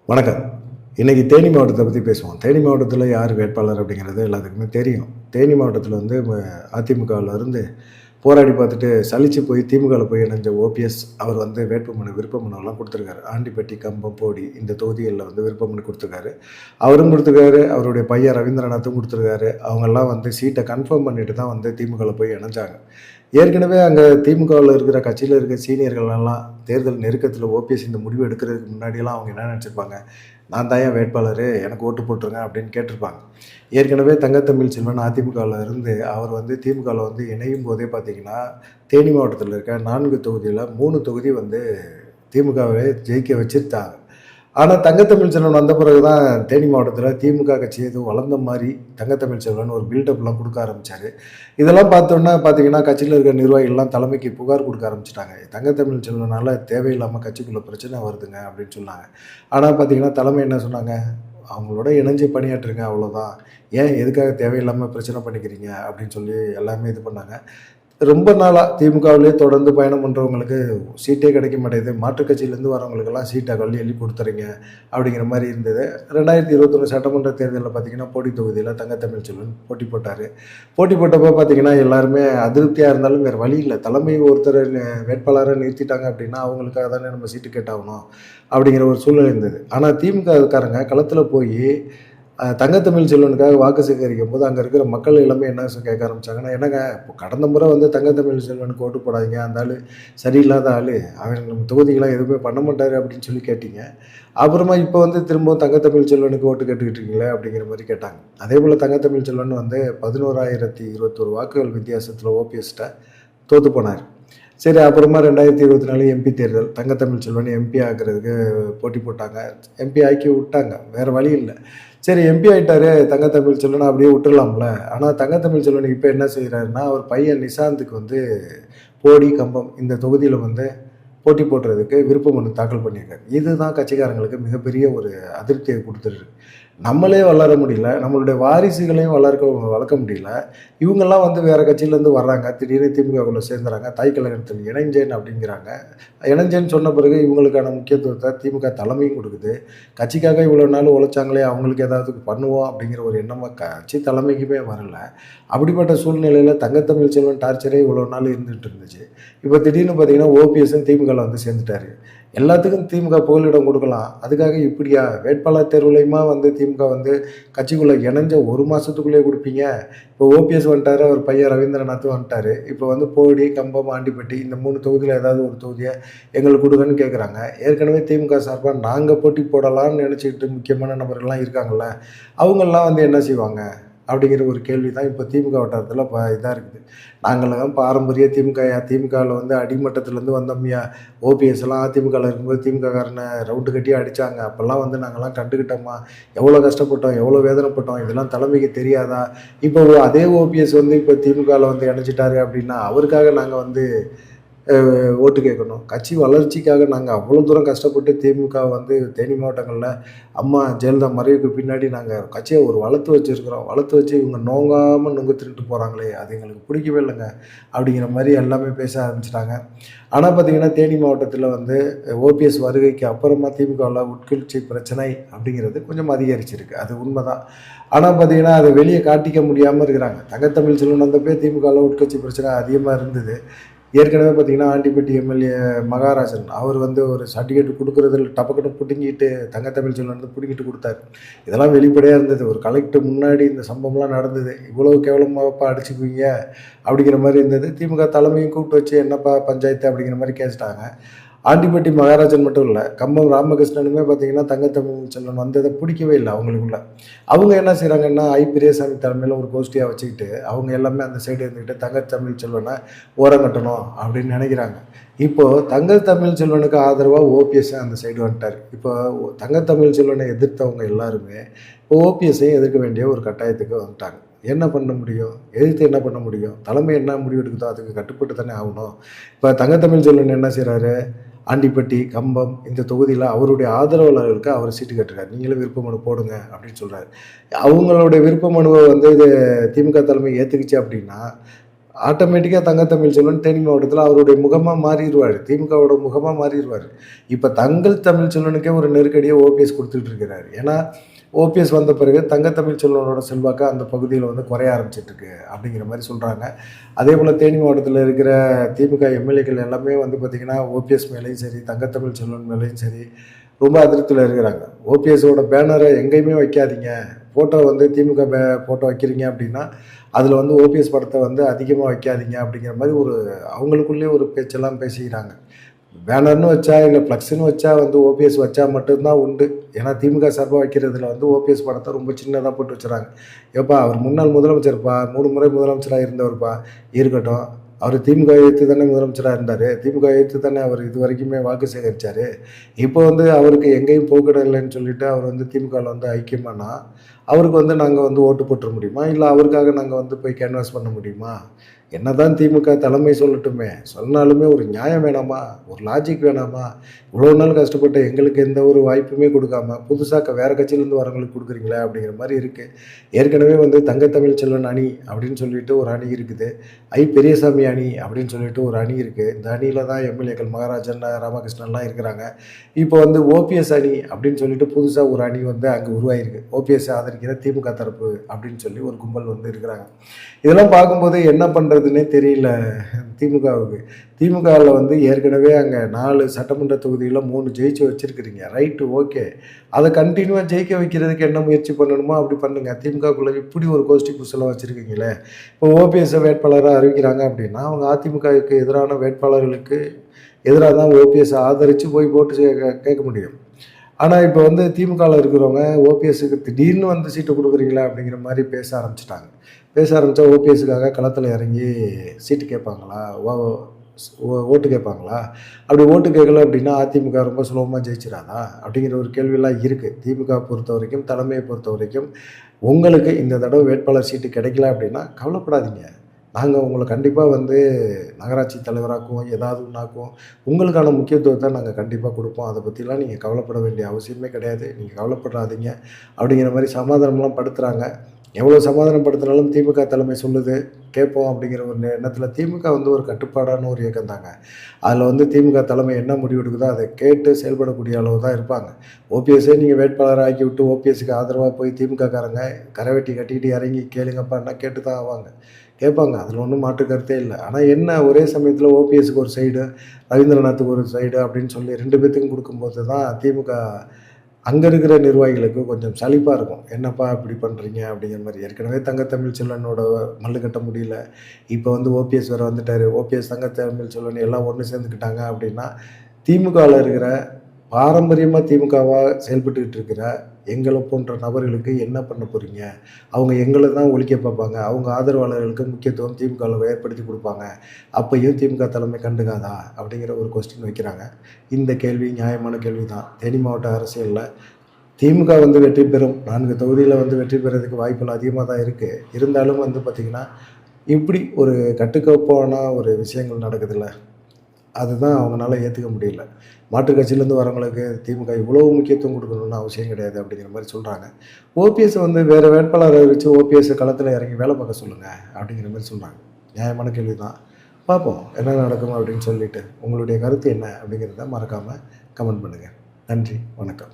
வணக்கம். இன்னைக்கு தேனி மாவட்டத்தை பத்தி பேசுவோம். தேனி மாவட்டத்தில யார் வேட்பாளர் அப்படிங்கிறது எல்லாத்துக்குமே தெரியும். தேனி மாவட்டத்தில வந்து அதிமுகவுல இருந்து போராடி பார்த்துட்டு சலிச்சு போய் திமுகல போய் இணைஞ்ச ஓபிஎஸ் அவர் வந்து வேட்புமனு, விருப்ப மனுவெல்லாம் குடுத்துருக்காரு. ஆண்டிப்பட்டி, கம்பம், போடி இந்த தொகுதிகள்ல வந்து விருப்ப மனு குடுத்துருக்காரு. அவரும் குடுத்துருக்காரு. அவருடைய பையன் ரவீந்திரநாத்தும் குடுத்துருக்காரு. அவங்கலாம் வந்து சீட்ட கன்ஃபார்ம் பண்ணிட்டு தான் வந்து திமுகல போய் இணைஞ்சாங்க. ஏற்கனவே அங்க திமுகவுல இருக்கிற கட்சியில இருக்கிற சீனியர்கள் எல்லாம் தேர்தல் நெருக்கத்தில ஓபிஎஸ் இந்த முடிவு எடுக்கிறதுக்கு முன்னாடிலாம் அவங்க என்ன நெனச்சிருப்பாங்க, நான் தான்யா வேட்பாளரு, எனக்கு ஓட்டு போட்டுருங்க அப்படின்னு கேட்டிருப்பாங்க. ஏற்கனவே தங்கத்தமிழ் செல்வன் அதிமுகவுல இருந்து அவர் வந்து திமுகவுல வந்து இணையும் போதே பார்த்தீங்கன்னா, தேனி மாவட்டத்தில இருக்க 4 தொகுதியில 3 தொகுதி வந்து திமுகவை ஜெயிக்க வச்சிருந்தாங்க. ஆனா, தங்கத்தமிழ் செல்வன் வந்த பிறகு தான் தேனி மாவட்டத்தில திமுக கட்சி ஏதோ வளர்ந்த மாரி தங்கத்தமிழ் செல்வன் ஒரு பில்டப்லாம் குடுக்க ஆரம்பிச்சாரு. இதெல்லாம் பார்த்தோன்னா பார்த்தீங்கன்னா, கட்சியில இருக்கிற நிர்வாகிகள்லாம் தலைமைக்கு புகார் குடுக்க ஆரம்பிச்சுட்டாங்க. தங்கத்தமிழ் செல்வனால தேவையில்லாம கட்சிக்குள்ள பிரச்சனை வருதுங்க அப்படின்னு சொன்னாங்க. ஆனா பார்த்தீங்கன்னா, தலைமை என்ன சொன்னாங்க, அவங்களோட இணைஞ்சு பணியாற்றுங்க அவ்வளோதான். ஏன் எதுக்காக தேவையில்லாம பிரச்சனை பண்ணிக்கிறீங்க அப்படின்னு சொல்லி எல்லாமே இது பண்ணாங்க. ரொம்ப நாளா திமுகவிலேயே தொடர்ந்து பயணம் பண்றவங்களுக்கு சீட்டே கிடைக்க மாட்டேங்குது. மாற்றுக் கட்சியிலேருந்து வரவங்களுக்கெல்லாம் சீட்ட அள்ளி அள்ளி குடுத்துறீங்க அப்படிங்கிற மாரி இருந்தது. 2021 சட்டமன்ற தேர்தல்ல பார்த்தீங்கன்னா, போடி தொகுதியில தங்கத்தமிழ் செல்வன் போட்டி போட்டாரு. போட்டி போட்டப்போ பார்த்தீங்கன்னா, எல்லாருமே அதிருப்தியா இருந்தாலும் வேற வழி இல்ல. தலைமை ஒருத்தர வேட்பாளரா நிறுத்திட்டாங்க அப்படின்னா, அவங்களுக்காக தானே நம்ம சீட்டு கேட்டாகணும் அப்படிங்கிற ஒரு சூழ்நிலை இருந்தது. ஆனா திமுககாரங்க களத்துல போயி தங்கத்தமிழ் செல்வனுக்காக வாக்கு சேகரிக்கும்போது, அங்க இருக்கிற மக்கள் எல்லாமே என்ன கேட்க ஆரம்பிச்சாங்கன்னா, "என்னங்க இப்போ கடந்த முறை வந்து தங்கத்தமிழ் செல்வனுக்கு ஓட்டு போடாதீங்க. அந்த ஆளு சரியில்லாத ஆளு. அவர் நம்ம தொகுதிக்கெல்லாம் எதுவுமே பண்ண மாட்டாரு" அப்படின்னு சொல்லி கேட்டீங்க. அப்புறமா இப்போ வந்து திரும்பவும் தங்கத்தமிழ் செல்வனுக்கு ஓட்டு கேட்டுக்கிட்டு இருக்கீங்களே அப்படிங்கிற மாரி கேட்டாங்க. அதேபோல தங்கத்தமிழ் செல்வன் வந்து 11,021 வாக்குகள் வித்தியாசத்தில ஓபிஎஸ்ட்ட தோத்து போனாரு. சரி, அப்புறமா 2024 எம்பி தேர்தல். தங்கத்தமிழ் செல்வன் எம்பி ஆக்குறதுக்கு போட்டி போட்டாங்க. எம்பி ஆக்கி விட்டாங்க. வேற வழி இல்ல. சரி, எம்பி ஆயிட்டாரு தங்கத்தமிழ் செல்வன அப்படியே விட்டுறலாம்ல. ஆனா தங்கத்தமிழ் செல்வன் இப்ப என்ன செய்றாருன்னா, அவர் பையன் நிஷாந்துக்கு வந்து போடி, கம்பம் இந்த தொகுதியில வந்து போட்டி போடுறதுக்கு விருப்ப மனு தாக்கல் பண்ணியிருக்காரு. இதுதான் கட்சிக்காரங்களுக்கு மிகப்பெரிய ஒரு அதிருப்திய குடுத்துருக்கு. நம்மளே வளர முடியல. நம்மளுடைய வாரிசுகளையும் வளர்க்க முடியல. இவங்கலாம் வந்து வேற கட்சியிலேருந்து வர்றாங்க. திடீர்னு திமுகக்குள்ள சேர்ந்துறாங்க. தாய் கழகத்தில் இணைஞ்சேன் அப்படிங்கிறாங்க. இணைஞ்சேன்னு சொன்ன பிறகு இவங்களுக்கான முக்கியத்துவத்த திமுக தலைமையும் குடுக்குது. கட்சிக்காக இவ்வளோ நாள் உழைச்சாங்களே, அவங்களுக்கு ஏதாவது பண்ணுவோம் அப்படிங்கிற ஒரு எண்ணமா கட்சி தலைமைக்குமே வரல. அப்படிப்பட்ட சூழ்நிலையில தங்கத்தமிழ் செல்வன் டார்ச்சரே இவ்வளோ நாள் இருந்துட்டு இருந்துச்சு. இப்போ திடீர்னு பார்த்தீங்கன்னா, ஓபிஎஸ்ஸும் திமுகல வந்து சேர்ந்துட்டாரு. எல்லாத்துக்கும் திமுக புகலிடம் குடுக்கலாம். அதுக்காக இப்படியா? வேட்பாளர் தேர்வுலயுமா வந்து திமுக வந்து கட்சிக்குள்ள இணைஞ்ச 1 மாசத்துக்குள்ளயே குடுப்பீங்க? இப்போ ஓபிஎஸ் வந்துட்டாரு. அவர் பையன் ரவீந்திரநாத்தும் வந்துட்டாரு. இப்போ வந்து போடி, கம்பம், ஆண்டிப்பட்டி இந்த 3 தொகுதியில ஏதாவது ஒரு தொகுதிய எங்களுக்கு குடுங்கன்னு கேட்குறாங்க. ஏற்கனவே திமுக சார்பா நாங்க போட்டி போடலாம்னு நெனச்சுக்கிட்டு முக்கியமான நபர்கள்லாம் இருக்காங்கல்ல, அவங்கலாம் வந்து என்ன செய்வாங்க? அப்படிங்கிற ஒரு கேள்வி தான் இப்போ திமுக வட்டாரத்தில இதா இருக்குது. நாங்கலாம் பாரம்பரிய திமுகல வந்து அடிமட்டத்திலேருந்து வந்தோம்யா. ஓபிஎஸ்லாம் அதிமுகல இருக்கும்போது திமுககாரன ரவுண்டு கட்டி அடிச்சாங்க. அப்பலாம் வந்து நாங்கலாம் கண்டுக்கிட்டோமா? எவ்வளோ கஷ்டப்பட்டோம், எவ்வளோ வேதனைப்பட்டோம். இதெல்லாம் தலைமைக்கு தெரியாதா? இப்போ அதே ஓபிஎஸ் வந்து இப்போ திமுகல வந்து இணைஞ்சிட்டாரு அப்படின்னா, அவருக்காக நாங்க வந்து ஓட்டு கேட்கணும். கட்சி வளர்ச்சிக்காக நாங்க அவ்வளோ தூரம் கஷ்டப்பட்டு திமுக வந்து தேனி மாவட்டங்கள்ல அம்மா ஜெயலலிதா மறைவுக்கு பின்னாடி நாங்க கட்சிய ஒரு வளர்த்து வச்சிருக்கிறோம். வளர்த்து வச்சு இவங்க நோங்காம நொங்கு திருட்டு போறாங்களே! அது எங்களுக்கு பிடிக்கவே இல்லங்க. அப்படிங்கிற மாரி எல்லாமே பேச ஆரம்பிச்சுட்டாங்க. ஆனா பார்த்தீங்கன்னா, தேனி மாவட்டத்தில வந்து ஓபிஎஸ் வருகைக்கு அப்புறமா திமுகவுல உட்கட்சி பிரச்சனை அப்படிங்கிறது கொஞ்சம் அதிகரிச்சிருக்கு. அது உண்மதான். ஆனா பார்த்தீங்கன்னா, அத வெளிய காட்டிக்க முடியாம இருக்கிறாங்க. தங்கத்தமிழ் செல்வன் வந்தப்பயே திமுகவுல உட்கட்சி பிரச்சனை அதிகமா இருந்தது. ஏற்கனவே பார்த்தீங்கன்னா, ஆண்டிப்பட்டி எம்எல்ஏ மகாராஜன் அவர் வந்து ஒரு சர்டிஃபிகேட் குடுக்குறதில டபக்குன்னு புடுங்கிட்டு தங்கத்தமிழ் செல்வன் வந்து புடுங்கிட்டு குடுத்தாரு. இதெல்லாம் வெளிப்படையா இருந்தது. ஒரு கலெக்டர் முன்னாடி இந்த சம்பவம்லாம் நடந்தது. "இவ்வளவு கேவலமாவாப்பா அடிச்சுக்குவீங்க?" அப்படிங்கிற மாரி இருந்தது. திமுக தலைமையும் கூப்பிட்டு வச்சு, "என்னப்பா பஞ்சாயத்து?" அப்படிங்கிற மாரி கேட்டுட்டாங்க. ஆண்டிப்பட்டி மகாராஜன் மட்டும் இல்ல, கம்பம் ராமகிருஷ்ணனுமே பார்த்தீங்கன்னா, தங்கத்தமிழ் செல்வன் வந்தத புடிக்கவே இல்ல அவங்களுக்குள்ள. அவங்க என்ன செய்றாங்கன்னா, பெரியசாமி தலைமையில ஒரு கோஷ்டியா வச்சுக்கிட்டு, அவங்க எல்லாமே அந்த சைடு இருந்துக்கிட்டு தங்கத்தமிழ் செல்வன ஓரங்கட்டணும் அப்படின்னு நெனைக்கிறாங்க. இப்போ தங்கத்தமிழ் செல்வனுக்கு ஆதரவா ஓபிஎஸ் அந்த சைடு வந்துட்டாரு. இப்போ தங்கத்தமிழ் செல்வனை எதிர்த்தவங்க எல்லாருமே, இப்போ ஓபிஎஸ்ஸையும் எதிர்க்க வேண்டிய ஒரு கட்டாயத்துக்கு வந்துட்டாங்க. என்ன பண்ண முடியும்? எதிர்த்து என்ன பண்ண முடியும்? தலைமை என்ன முடிவு எடுக்குதோ அதுக்கு கட்டுப்பட்டு தானே ஆகணும். இப்ப தங்கத்தமிழ் செல்வன் என்ன செய்றாரு? ஆண்டிப்பட்டி, கம்பம் இந்த தொகுதியில அவருடைய ஆதரவாளர்களுக்கு அவர் சீட்டு கேட்டிருக்காரு. நீங்களும் விருப்ப மனு போடுங்க அப்படின்னு சொல்றாரு. அவங்களுடைய விருப்ப மனுவ வந்து இது திமுக தலைமை ஏத்துக்கிச்சு அப்படின்னா, ஆட்டோமேட்டிக்காக தங்கத்தமிழ் செல்வன் தேனி மாவட்டத்தில் அவருடைய முகமாக மாறிடுவார், திமுகவோட முகமாக மாறிடுவார். இப்போ தங்கள் தமிழ் செல்வனுக்கே ஒரு நெருக்கடியை ஓபிஎஸ் கொடுத்துட்டு இருக்கிறாரு. ஏன்னா ஓபிஎஸ் வந்த பிறகு தங்கத்தமிழ் செல்வனோட செல்வாக்கு அந்த பகுதியில் வந்து குறைய ஆரம்பிச்சிட்ருக்கு அப்படிங்கிற மாதிரி சொல்கிறாங்க. அதே போல் தேனி மாவட்டத்தில் இருக்கிற திமுக எம்எல்ஏக்கள் எல்லாமே வந்து பார்த்திங்கன்னா ஓபிஎஸ் மேலேயும் சரி, தங்கத்தமிழ் செல்வன் மேலேயும் சரி ரொம்ப அதிருப்தியில் இருக்கிறாங்க. ஓபிஎஸோட பேனரை எங்கேயுமே வைக்காதீங்க, ஃபோட்டோ வந்து திமுக ஃபோட்டோ வைக்கிறீங்க அப்படின்னா அதில் வந்து ஓபிஎஸ் படத்தை வந்து அதிகமாக வைக்காதீங்க அப்படிங்கிற மாதிரி ஒரு அவங்களுக்குள்ளேயே ஒரு பேச்செல்லாம் பேசிக்கிறாங்க. பேனர்னு வச்சா இல்லை ஃப்ளக்ஸ்னு வச்சா வந்து ஓபிஎஸ் வச்சா மட்டும்தான் உண்டு. ஏன்னா திமுக சார்பாக வைக்கிறதுல வந்து ஓபிஎஸ் படத்தை ரொம்ப சின்னதாக போட்டு வச்சுறாங்க. ஏப்பா அவர் முன்னாள் முதலமைச்சர்ப்பா, 3 முறை முதலமைச்சராக இருந்தவர்ப்பா, இருக்கட்டும். அவர் திமுக எதிர்த்து தானே முதலமைச்சராக இருந்தார், திமுக எதிர்த்து தானே அவர் இது வரைக்குமே வாக்கு சேகரித்தார். இப்போ வந்து அவருக்கு எங்கேயும் போக்கிடலைன்னு சொல்லிட்டு அவர் வந்து திமுகவில் வந்து ஐக்கியமானா அவருக்கு வந்து நாங்கள் வந்து ஓட்டு போட்டுற முடியுமா? இல்லை அவருக்காக நாங்கள் வந்து போய் கேன்வாஸ் பண்ண முடியுமா? என்னதான் திமுக தலைமை சொல்லட்டுமே, சொன்னாலுமே ஒரு நியாயம் வேணாமா, ஒரு லாஜிக் வேணாமா? இவ்வளோ நாள் கஷ்டப்பட்டு எங்களுக்கு எந்த ஒரு வாய்ப்புமே கொடுக்காம புதுசாக வேறு கட்சியிலேருந்து வரவங்களுக்கு கொடுக்குறீங்களே அப்படிங்கிற மாதிரி இருக்குது. ஏற்கனவே வந்து தங்கத்தமிழ் செல்வன் அணி அப்படின்னு சொல்லிட்டு ஒரு அணி இருக்குது, பெரியசாமி அணி அப்படின்னு சொல்லிட்டு ஒரு அணி இருக்குது. இந்த அணியில் தான் எம்எல்ஏக்கள் மகாராஜன், ராமகிருஷ்ணன்லாம் இருக்கிறாங்க. இப்போ வந்து ஓபிஎஸ் அணி அப்படின்னு சொல்லிட்டு புதுசாக ஒரு அணி வந்து அங்கே உருவாகிருக்கு. ஓபிஎஸ் ஆதரிக்கிற திமுக தரப்பு அப்படின்னு சொல்லி ஒரு கும்பல் வந்து இருக்கிறாங்க. இதெல்லாம் பார்க்கும்போது என்ன பண்ணுறதுன்னே தெரியல திமுகவுக்கு. திமுகவில் வந்து ஏற்கனவே அங்கே 4 சட்டமன்ற தொகுதியில் 3 ஜெயிச்சு வச்சுருக்கிறீங்க, ரைட்டு, ஓகே. அதை கண்டினியூவாக ஜெயிக்க வைக்கிறதுக்கு என்ன முயற்சி பண்ணணுமோ அப்படி பண்ணுங்கள். திமுகக்குள்ளே இப்படி ஒரு கோஷ்டி குசலாக வச்சுருக்கீங்களே. இப்போ ஓபிஎஸ்ஸை வேட்பாளராக அறிவிக்கிறாங்க அப்படின்னா அவங்க அதிமுகவுக்கு எதிரான வேட்பாளர்களுக்கு எதிராக தான் ஓபிஎஸ் ஆதரித்து போய் ஓட்டு கேட்க முடியும். ஆனால் இப்போ வந்து திமுகவில் இருக்கிறவங்க ஓபிஎஸ்க்கு திடீர்னு வந்து சீட்டு கொடுக்குறீங்களா அப்படிங்கிற மாதிரி பேச ஆரம்பிச்சிட்டாங்க. பேச ஆரம்பித்தா ஓபிஎஸ்க்காக களத்தில் இறங்கி சீட்டு கேட்பாங்களா, ஓட்டு கேட்பாங்களா? அப்படி ஓட்டு கேட்கல அப்படின்னா அதிமுக ரொம்ப சுலபமாக ஜெயிச்சிடாதா அப்படிங்கிற ஒரு கேள்வியெல்லாம் இருக்குது. திமுக பொறுத்த வரைக்கும், தலைமையை பொறுத்த வரைக்கும், உங்களுக்கு இந்த தடவை வேட்பாளர் சீட்டு கிடைக்கல அப்படின்னா கவலைப்படாதீங்க, நாங்கள் உங்களை கண்டிப்பாக வந்து நகராட்சி தலைவராக்குவோம், ஏதாவது ஒன்றாக்குவோம், உங்களுக்கான முக்கியத்துவத்தை நாங்கள் கண்டிப்பாக கொடுப்போம், அதை பற்றிலாம் நீங்கள் கவலைப்பட வேண்டிய அவசியமே கிடையாது, நீங்கள் கவலைப்படாதீங்க அப்படிங்கிற மாதிரி சமாதானம்லாம் படுத்துகிறாங்க. எவ்வளோ சமாதானப்படுத்தினாலும் திமுக தலைமை சொல்லுது கேட்போம் அப்படிங்கிற ஒரு எண்ணத்தில் திமுக வந்து ஒரு கட்டுப்பாடான ஒரு இயக்கம் தாங்க. அதில் வந்து திமுக தலைமை என்ன முடிவெடுக்குதோ அதை கேட்டு செயல்படக்கூடிய அளவு தான் இருப்பாங்க. ஓபிஎஸ்ஸே நீங்கள் வேட்பாளராக ஆக்கி விட்டு ஓபிஎஸ்க்கு ஆதரவாக போய் திமுககாரங்க கரைவெட்டி கட்டிக்கிட்டு இறங்கி கேளுங்கப்பான்னா கேட்டு தான் ஆவாங்க, கேட்பாங்க. அதில் ஒன்றும் மாற்று கருத்தே இல்லை. ஆனால் என்ன, ஒரே சமயத்தில் ஓபிஎஸ்க்கு ஒரு சைடு, ரவீந்திரநாத்துக்கு ஒரு சைடு அப்படின்னு சொல்லி 2 பேத்துக்கும் கொடுக்கும்போது தான் திமுக அங்கே இருக்கிற நிர்வாகிகளுக்கு கொஞ்சம் சலிப்பாக இருக்கும். என்னப்பா இப்படி பண்ணுறீங்க அப்படிங்கிற மாதிரி. ஏற்கனவே தங்கத்தமிழ் செல்வனோட மல்லு கட்ட முடியல, இப்போ வந்து ஓபிஎஸ் வேறு வந்துட்டார், ஓபிஎஸ் தங்கத்தமிழ் செல்வன் எல்லாம் ஒன்று சேர்ந்துக்கிட்டாங்க அப்படின்னா திமுகவில் இருக்கிற பாரம்பரியமாக திமுகவாக செயல்பட்டுக்கிட்டு இருக்கிற எங்களை போன்ற நபர்களுக்கு என்ன பண்ண போகிறீங்க? அவங்க எங்களை தான் ஒழிக்க பார்ப்பாங்க, அவங்க ஆதரவாளர்களுக்கு முக்கியத்துவம் திமுகவில் ஏற்படுத்தி கொடுப்பாங்க, அப்பையும் திமுக தலைமை கண்டுக்காதா அப்படிங்கிற ஒரு கொஸ்டின் வைக்கிறாங்க. இந்த கேள்வி நியாயமான கேள்வி தான். தேனி மாவட்ட அரசியலில் திமுக வந்து வெற்றி பெறும், 4 தொகுதியில் வந்து வெற்றி பெறதுக்கு வாய்ப்புகள் அதிகமாக தான் இருக்குது. இருந்தாலும் வந்து பார்த்திங்கன்னா இப்படி ஒரு கட்டுக்கோப்பான ஒரு விஷயங்கள் நடக்குதுல்ல, அதுதான் அவங்களால ஏற்றுக்க முடியல. மாற்றுக் கட்சியிலேருந்து வரவங்களுக்கு திமுக இவ்வளோ முக்கியத்துவம் கொடுக்கணும்னு அவசியம் கிடையாது அப்படிங்கிற மாதிரி சொல்கிறாங்க. ஓபிஎஸ் வந்து வேறு வேட்பாளரை வச்சு ஓபிஎஸ்ஸை களத்தில் இறங்கி வேலை பார்க்க சொல்லுங்கள் அப்படிங்கிற மாதிரி சொல்கிறாங்க. நியாயமான கேள்வி தான். பார்ப்போம் என்ன நடக்கும் அப்படின்னு சொல்லிட்டு உங்களுடைய கருத்து என்ன அப்படிங்கிறத மறக்காமல் கமெண்ட் பண்ணுங்கள். நன்றி, வணக்கம்.